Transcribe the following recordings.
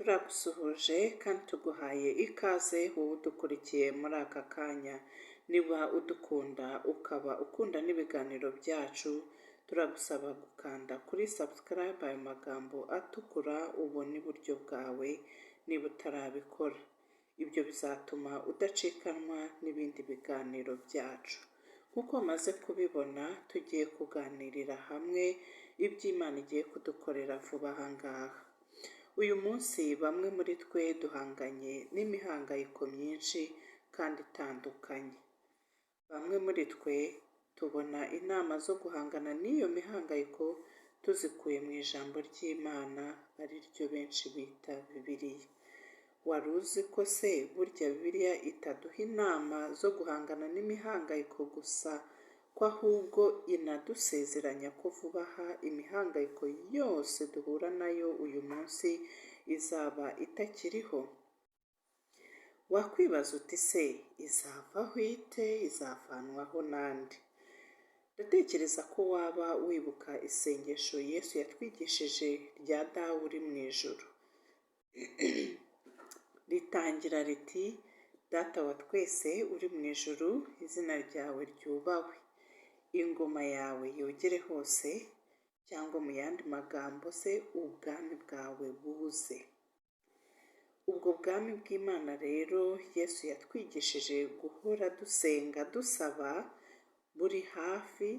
Turagusuhuje kandi tuguhaye ikaze wowe udukurikiye muri aka kanya. Niba udukunda ukaba ukunda n'ibiganiro byacu, turagusaba gukanda kuri subscribe, ayo magambo atukura ubona iburyo bwawe niba utarabikora. Ibyo bizatuma udacikanwa n'ibindi biganiro byacu. Nk'uko maze kubibona, tugiye kuganirira hamwe iby'Imana igiye kudukorera vuba aha ngaha. Uyu munsi bamwe muri twe duhanganye n'imihangayiko myinshi kandi itandukanye. Bamwe muri twe tubona inama zo guhangana n'iyo mihangayiko tuzikuye mu ijambo ry'Imana, ari ryo benshi bita Bibiliya. Wari uzi ko se burya Bibiliya itaduha inama zo guhangana n'imihangayiko gusa, ko ahubwo inadusezeranya ko vuba aha imihangayiko yose duhura nayo uyu munsi izaba itakiriho? Wakwibaza uti se izavaho ite? Izavanwaho nande? Ndatekereza ko waba wibuka isengesho Yesu yatwigishije rya Dawe uri mu ijuru. Ritangira riti: Data wa twese uri mu ijuru, izina ryawe ryubahwe, ingoma yawe yogere hose, cyangwa mu yandi magambo se ubwami bwawe buze. Ubwo bwami bw'Imana rero Yesu yatwigishije guhora dusenga dusaba, buri hafi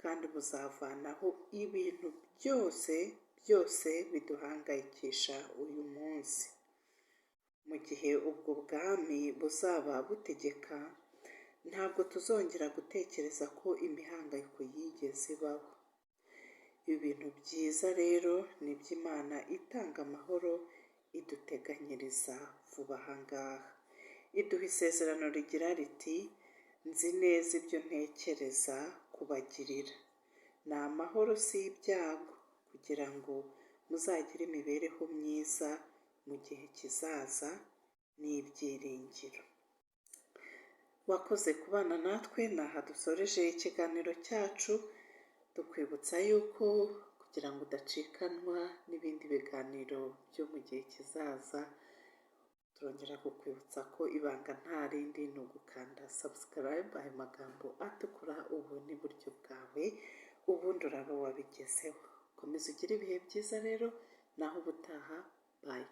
kandi buzavanaho ibintu byose biduhangayikisha uyu munsi. Mu gihe ubwo bwami buzaba butegeka, ntabwo tuzongera gutekereza ko imihangayiko yigeze ibaho. Ibintu byiza rero ni iby'Imana itanga amahoro iduteganyiriza vuba aha ngaha. Iduha isezerano rigira riti: nzi neza ibyo ntekereza kubagirira. Ni amahoro si ibyago, kugira ngo muzagire imibereho myiza mu gihe kizaza n'ibyiringiro. Wakoze kubana natwe, ni aha dusoreje ikiganiro cyacu. Tukwibutsa yuko kugira ngo udacikanwa n'ibindi biganiro byo mu gihe kizaza, turongera kukwibutsa ko ibanga nta rindi ni ugukanda subscribe, ayo magambo atukura ubona iburyo bwawe, ubundi uraba wabigezeho. Komeza ugire ibihe byiza rero, naho ubutaha, bye.